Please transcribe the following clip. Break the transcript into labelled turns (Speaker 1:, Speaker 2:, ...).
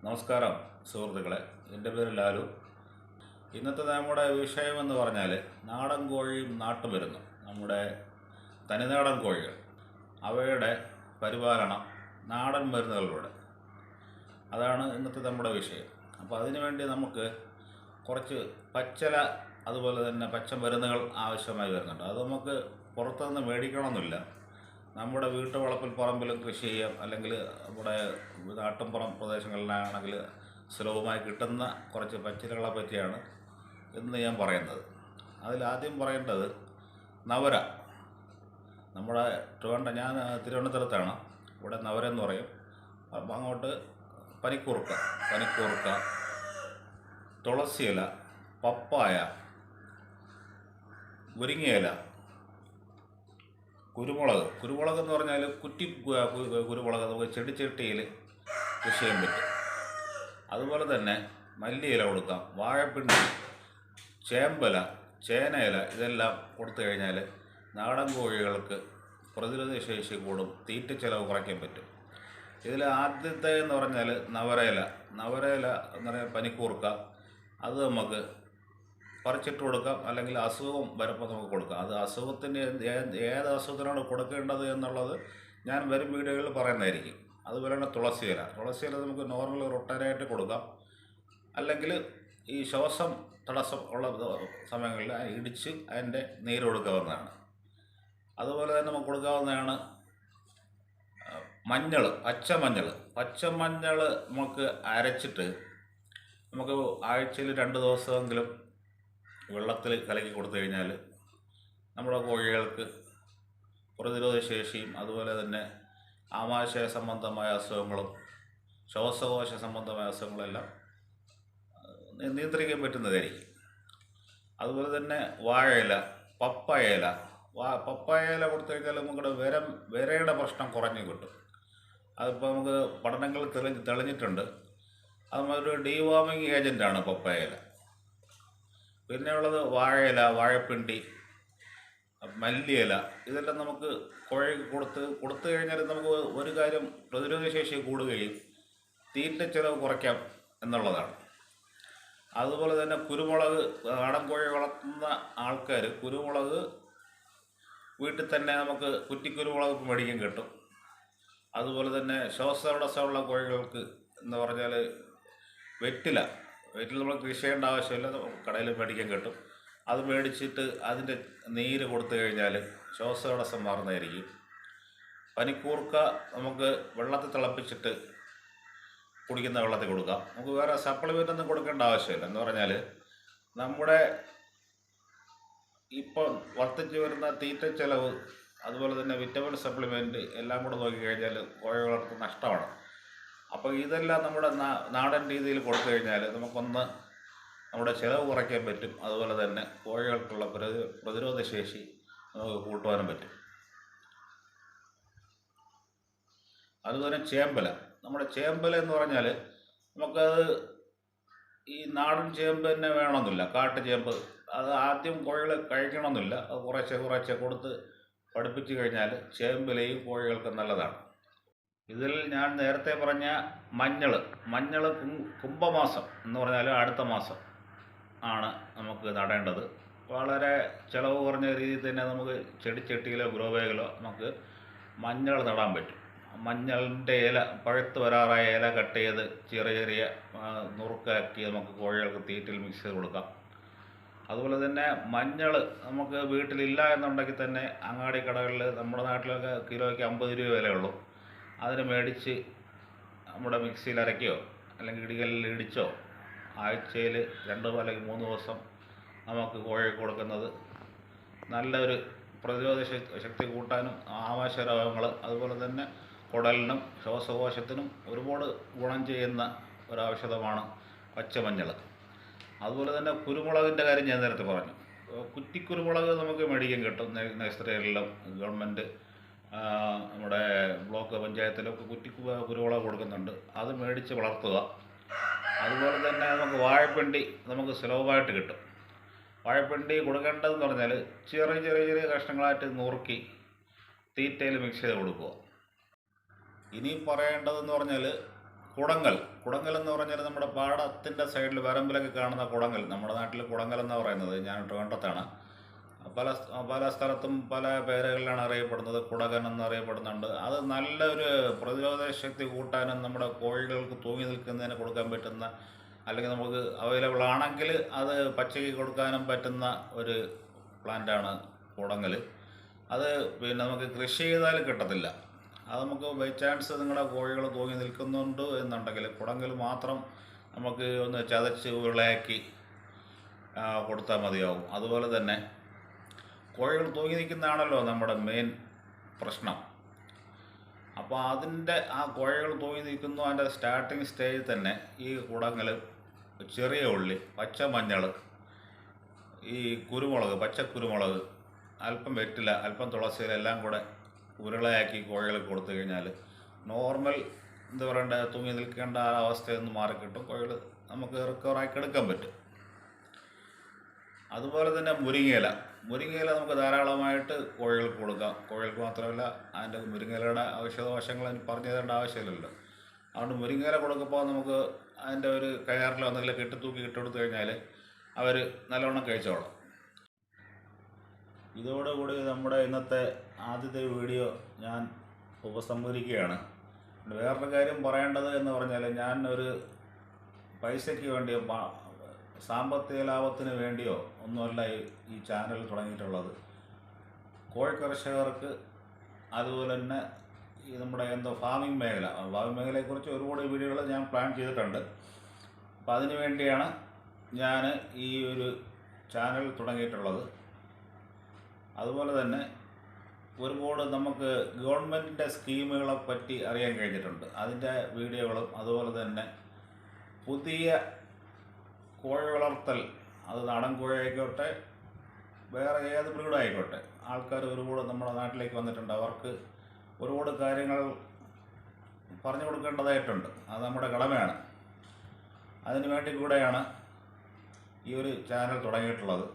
Speaker 1: നമസ്കാരം സുഹൃത്തുക്കളെ, എൻ്റെ പേര് ലാലു. ഇന്നത്തെ നമ്മുടെ വിഷയമെന്ന് പറഞ്ഞാൽ നാടൻ കോഴിയും നാട്ടുമരുന്നും, നമ്മുടെ തനിനാടൻ കോഴികൾ, അവയുടെ പരിപാലനം നാടൻ മരുന്നുകളിലൂടെ, അതാണ് ഇന്നത്തെ നമ്മുടെ വിഷയം. അപ്പോൾ അതിനുവേണ്ടി നമുക്ക് കുറച്ച് പച്ചില അതുപോലെ തന്നെ പച്ചമരുന്നുകൾ ആവശ്യമായി വരുന്നുണ്ട്. അത് നമുക്ക് പുറത്തുനിന്ന് മേടിക്കണമെന്നില്ല. നമ്മുടെ വീട്ടുവളപ്പിൽ പറമ്പിലും കൃഷി ചെയ്യാം, അല്ലെങ്കിൽ നമ്മുടെ നാട്ടിൻപുറം പ്രദേശങ്ങളിലാണെങ്കിൽ സുലഭമായി കിട്ടുന്ന കുറച്ച് പച്ചിലകളെ പറ്റിയാണ് ഇന്ന് ഞാൻ പറയുന്നത്. അതിലാദ്യം പറയേണ്ടത് നവര. നമ്മുടെ ഞാൻ തിരുവനന്തപുരത്താണ്. ഇവിടെ നവര എന്ന് പറയും. അപ്പം അങ്ങോട്ട് പനിക്കൂർക്ക, തുളസിയില, പപ്പായ, മുരിങ്ങയില, കുരുമുളക് എന്ന് പറഞ്ഞാൽ കുരുമുളക് നമുക്ക് ചെടിച്ചട്ടിയിൽ കൃഷി ചെയ്യാൻ പറ്റും. അതുപോലെ തന്നെ മല്ലിയില കൊടുക്കാം, വാഴപ്പിണ്ടി, ചേമ്പല, ചേനയില, ഇതെല്ലാം കൊടുത്തു കഴിഞ്ഞാൽ നാടൻ കോഴികൾക്ക് പ്രതിരോധ ശേഷി കൂടും, തീറ്റ ചിലവ് കുറയ്ക്കാൻ പറ്റും. ഇതിൽ ആദ്യത്തെ എന്ന് പറഞ്ഞാൽ നവരയില എന്ന് പറഞ്ഞാൽ പനിക്കൂർക്ക. അത് നമുക്ക് പറിച്ചിട്ട് കൊടുക്കാം, അല്ലെങ്കിൽ അസുഖം വരുമ്പോൾ നമുക്ക് കൊടുക്കാം. അത് അസുഖത്തിന് ഏത് അസുഖത്തിനാണ് കൊടുക്കേണ്ടത് എന്നുള്ളത് ഞാൻ വരും വീഡിയോകളിൽ പറയുന്നതായിരിക്കും. അതുപോലെ തന്നെ തുളസിയില നമുക്ക് നോർമൽ റൊട്ടനായിട്ട് കൊടുക്കാം, അല്ലെങ്കിൽ ഈ ശ്വാസം തടസ്സം ഉള്ള സമയങ്ങളിൽ ഇടിച്ച് അതിൻ്റെ നീര് കൊടുക്കാവുന്നതാണ്. അതുപോലെ തന്നെ നമുക്ക് കൊടുക്കാവുന്നതാണ് പച്ചമഞ്ഞൾ നമുക്ക് അരച്ചിട്ട് നമുക്ക് ആഴ്ചയിൽ 2 ദിവസമെങ്കിലും വെള്ളത്തിൽ കലക്കി കൊടുത്തു കഴിഞ്ഞാൽ നമ്മുടെ കോഴികൾക്ക് പ്രതിരോധ ശേഷിയും അതുപോലെ തന്നെ ആമാശയ സംബന്ധമായ അസുഖങ്ങളും ശ്വാസകോശ സംബന്ധമായ അസുഖങ്ങളെല്ലാം നിയന്ത്രിക്കാൻ പറ്റുന്നതായിരിക്കും. അതുപോലെ തന്നെ വാഴയില, പപ്പായയില കൊടുത്തു കഴിഞ്ഞാൽ നമ്മുടെ വിരയുടെ പ്രശ്നം കുറഞ്ഞു കിട്ടും. അതിപ്പോൾ നമുക്ക് പഠനങ്ങൾ തെളിഞ്ഞിട്ടുണ്ട്. അത് ഒരു ഡീവാമിങ് ഏജൻ്റാണ് പപ്പായയില. പിന്നെ ഉള്ളത് വാഴയില, വാഴപ്പിണ്ടി, മല്ലിയില, ഇതെല്ലാം നമുക്ക് കോഴിക്ക് കൊടുത്തു കഴിഞ്ഞാൽ നമുക്ക് ഒരു കാര്യം പ്രതിരോധ ശേഷി കൂടുകയും തീറ്റ ചിലവ് കുറയ്ക്കാം എന്നുള്ളതാണ്. അതുപോലെ തന്നെ കുരുമുളക്, നാടൻ കോഴി വളർത്തുന്ന ആൾക്കാർ കുരുമുളക് വീട്ടിൽ തന്നെ നമുക്ക് കുറ്റിക്കുരുമുളക് മേടിക്കാൻ കിട്ടും. അതുപോലെ തന്നെ ശ്വാസതടസ്സമുള്ള കോഴികൾക്ക് എന്ന് പറഞ്ഞാൽ വെറ്റില നമ്മൾ കൃഷി ചെയ്യേണ്ട ആവശ്യമില്ല, കടയിൽ മേടിക്കാൻ കിട്ടും. അത് മേടിച്ചിട്ട് അതിൻ്റെ നീര് കൊടുത്തു കഴിഞ്ഞാൽ ശ്വാസതടസ്സം മാറുന്നതായിരിക്കും. പനിക്കൂർക്ക നമുക്ക് വെള്ളത്തിൽ തിളപ്പിച്ചിട്ട് കുടിക്കുന്ന വെള്ളത്തിൽ കൊടുക്കാം. നമുക്ക് വേറെ സപ്ലിമെൻ്റ് ഒന്നും കൊടുക്കേണ്ട ആവശ്യമില്ല. എന്ന് പറഞ്ഞാൽ നമ്മുടെ ഇപ്പം വർദ്ധിച്ചു വരുന്ന തീറ്റ ചിലവ് അതുപോലെ തന്നെ വിറ്റമിൻ സപ്ലിമെൻറ്റ് എല്ലാം കൂടെ നോക്കിക്കഴിഞ്ഞാൽ കോഴി വളർത്ത് നഷ്ടമാണ്. അപ്പോൾ ഇതെല്ലാം നമ്മുടെ നാടൻ രീതിയിൽ കൊടുത്തു കഴിഞ്ഞാൽ നമുക്കൊന്ന് നമ്മുടെ ചിലവ് കുറയ്ക്കാൻ പറ്റും. അതുപോലെ തന്നെ കോഴികൾക്കുള്ള പ്രതിരോധ ശേഷി നമുക്ക് കൂട്ടുവാനും പറ്റും. അതുപോലെ നമ്മുടെ ചേമ്പല എന്ന് പറഞ്ഞാൽ നമുക്കത് ഈ നാടൻ ചേമ്പ് തന്നെ വേണമെന്നില്ല, കാട്ടുചേമ്പ്. അത് ആദ്യം കോഴികൾ കഴിക്കണമെന്നില്ല. അത് കുറേശ്ശെ കൊടുത്ത് പഠിപ്പിച്ചു കഴിഞ്ഞാൽ ചേമ്പിലയും കോഴികൾക്ക് നല്ലതാണ്. ഇതിൽ ഞാൻ നേരത്തെ പറഞ്ഞ മഞ്ഞൾ കുംഭമാസം എന്ന് പറഞ്ഞാൽ അടുത്ത മാസം ആണ് നമുക്ക് നടേണ്ടത്. വളരെ ചിലവ് കുറഞ്ഞ രീതിയിൽ തന്നെ നമുക്ക് ചെടിച്ചട്ടിയിലോ ഗ്രോ ബാഗിലോ നമുക്ക് മഞ്ഞൾ നടാൻ പറ്റും. മഞ്ഞളിൻ്റെ ഇല, പഴുത്ത് വരാറായ ഇല കട്ട് ചെയ്ത് ചെറിയ നുറുക്കാക്കി നമുക്ക് കോഴികൾക്ക് തീറ്റയിൽ മിക്സ് ചെയ്ത് കൊടുക്കാം. അതുപോലെ തന്നെ മഞ്ഞൾ നമുക്ക് വീട്ടിലില്ല എന്നുണ്ടെങ്കിൽ തന്നെ അങ്ങാടി കടകളിൽ നമ്മുടെ നാട്ടിലൊക്കെ കിലോയ്ക്ക് 50 രൂപ വിലയുള്ളൂ. അതിന് മേടിച്ച് നമ്മുടെ മിക്സിയിൽ അരയ്ക്കുകയോ അല്ലെങ്കിൽ ഇടികല്ലിൽ ഇടിച്ചോ ആഴ്ചയിൽ 2 അല്ലെങ്കിൽ 3 ദിവസം നമുക്ക് കോഴിക്ക് കൊടുക്കുന്നത് നല്ലൊരു പ്രതിരോധ ശക്തി കൂട്ടാനും ആമാശയ രോഗങ്ങൾ അതുപോലെ തന്നെ കുടലിനും ശ്വാസകോശത്തിനും ഒരുപാട് ഗുണം ചെയ്യുന്ന ഒരൗഷധമാണ് പച്ചമഞ്ഞൾ. അതുപോലെ തന്നെ കുരുമുളകിൻ്റെ കാര്യം ഞാൻ നേരത്തെ പറഞ്ഞു. കുറ്റിക്കുരുമുളക് നമുക്ക് മേടിക്കാൻ കിട്ടും. നഴ്സറികളിലും ഗവൺമെൻറ് നമ്മുടെ ബ്ലോക്ക് പഞ്ചായത്തിലൊക്കെ കുരുമുളക് കൊടുക്കുന്നുണ്ട്. അത് മേടിച്ച് വളർത്തുക. അതുപോലെ തന്നെ നമുക്ക് വാഴപ്പിണ്ടി നമുക്ക് സുലഭമായിട്ട് കിട്ടും. വാഴപ്പിണ്ടി കൊടുക്കേണ്ടതെന്ന് പറഞ്ഞാൽ ചെറിയ കഷ്ണങ്ങളായിട്ട് നുറുക്കി തീറ്റയിൽ മിക്സ് ചെയ്ത് കൊടുക്കുക. ഇനി പറയേണ്ടതെന്ന് പറഞ്ഞാൽ കുടങ്ങൽ. കുടങ്ങൽ എന്ന് പറഞ്ഞാൽ നമ്മുടെ പാടത്തിൻ്റെ സൈഡിൽ വരമ്പിലൊക്കെ കാണുന്ന കുടങ്ങൽ. നമ്മുടെ നാട്ടിൽ കുടങ്ങൽ എന്നാണ് പറയുന്നത്. ഞാൻ ട്രിവാൻഡ്രത്താണ്. പല പല സ്ഥലത്തും പല പേരുകളിലാണ് അറിയപ്പെടുന്നത്. കുടകൻ എന്നറിയപ്പെടുന്നുണ്ട്. അത് നല്ലൊരു പ്രതിരോധ ശക്തി കൂട്ടാനും നമ്മുടെ കോഴികൾക്ക് തൂങ്ങി നിൽക്കുന്നതിന് കൊടുക്കാൻ പറ്റുന്ന, അല്ലെങ്കിൽ നമുക്ക് അവൈലബിൾ ആണെങ്കിൽ അത് പച്ചയ്ക്ക് കൊടുക്കാനും പറ്റുന്ന ഒരു പ്ലാന്റാണ് കുടങ്ങൽ. അത് പിന്നെ നമുക്ക് കൃഷി ചെയ്താൽ കിട്ടത്തില്ല. അത് നമുക്ക് ബൈ ചാൻസ് നിങ്ങളുടെ കോഴികൾ തൂങ്ങി നിൽക്കുന്നുണ്ട് എന്നുണ്ടെങ്കിൽ കുടങ്ങൽ മാത്രം നമുക്ക് ഒന്ന് ചതച്ച് വിളയാക്കി കൊടുത്താൽ മതിയാവും. അതുപോലെ തന്നെ കോഴികൾ തൂങ്ങി നിൽക്കുന്നതാണല്ലോ നമ്മുടെ മെയിൻ പ്രശ്നം. അപ്പോൾ ആ കോഴികൾ തൂങ്ങി നിൽക്കുന്നു, അതിൻ്റെ സ്റ്റാർട്ടിങ് സ്റ്റേജിൽ തന്നെ ഈ കുടങ്ങൽ, ചെറിയ ഉള്ളി, പച്ചമഞ്ഞൾ, ഈ കുരുമുളക്, പച്ചക്കുരുമുളക്, അല്പം വെറ്റില, അല്പം തുളസിയില എല്ലാം കൂടെ ഉരുളയാക്കി കോഴികൾക്ക് കൊടുത്തു കഴിഞ്ഞാൽ നോർമൽ എന്താ പറയേണ്ട തൂങ്ങി നിൽക്കേണ്ട ആ അവസ്ഥയിൽ നിന്ന് മാറിക്കിട്ടും. കോഴികൾ നമുക്ക് റിക്കവറാക്കി എടുക്കാൻ പറ്റും. അതുപോലെ തന്നെ മുരിങ്ങയില നമുക്ക് ധാരാളമായിട്ട് കോഴികൾക്ക് കൊടുക്കാം. കോഴികൾക്ക് മാത്രമല്ല, അതിൻ്റെ മുരിങ്ങയിലയുടെ ഔഷധവശങ്ങൾ പറഞ്ഞു തരേണ്ട ആവശ്യമില്ലല്ലോ. അതുകൊണ്ട് മുരിങ്ങയില കൊടുക്കുമ്പോൾ നമുക്ക് അതിൻ്റെ ഒരു കയറിലോ എന്തെങ്കിലും കെട്ടിത്തൂക്കി ഇട്ടുകൊടുത്തു കഴിഞ്ഞാൽ അവർ നല്ലവണ്ണം കഴിച്ചോളും. ഇതോടുകൂടി നമ്മുടെ ഇന്നത്തെ ആദ്യത്തെ വീഡിയോ ഞാൻ ഉപസംഹരിക്കുകയാണ്. വേറൊരു കാര്യം പറയേണ്ടത് എന്ന് പറഞ്ഞാൽ, ഞാൻ ഒരു പൈസയ്ക്ക് വേണ്ടിയോ സാമ്പത്തിക ലാഭത്തിന് വേണ്ടിയോ ഒന്നുമല്ല ഈ ചാനൽ തുടങ്ങിയിട്ടുള്ളത്. കോഴിക്കർഷകർക്ക്, അതുപോലെ തന്നെ ഈ നമ്മുടെ ഫാമിംഗ് മേഖലയെക്കുറിച്ച് ഒരുപാട് വീഡിയോകൾ ഞാൻ പ്ലാൻ ചെയ്തിട്ടുണ്ട്. അപ്പം അതിനു വേണ്ടിയാണ് ഞാൻ ഈ ഒരു ചാനൽ തുടങ്ങിയിട്ടുള്ളത്. അതുപോലെ തന്നെ ഒരുപാട് നമുക്ക് ഗവൺമെൻറ്റിൻ്റെ സ്കീമുകളെ പറ്റി അറിയാൻ കഴിഞ്ഞിട്ടുണ്ട്. അതിൻ്റെ വീഡിയോകളും, അതുപോലെ തന്നെ പുതിയ കോഴി വളർത്തൽ, അത് നാടൻ കോഴി ആയിക്കോട്ടെ വേറെ ഏത് ബ്രീഡായിക്കോട്ടെ, ആൾക്കാർ ഒരുപാട് നമ്മുടെ നാട്ടിലേക്ക് വന്നിട്ടുണ്ട്. അവർക്ക് ഒരുപാട് കാര്യങ്ങൾ പറഞ്ഞു കൊടുക്കേണ്ടതായിട്ടുണ്ട്. അത് നമ്മുടെ കടമയാണ്. അതിനു വേണ്ടി കൂടെയാണ് ഈ ഒരു ചാനൽ തുടങ്ങിയിട്ടുള്ളത്.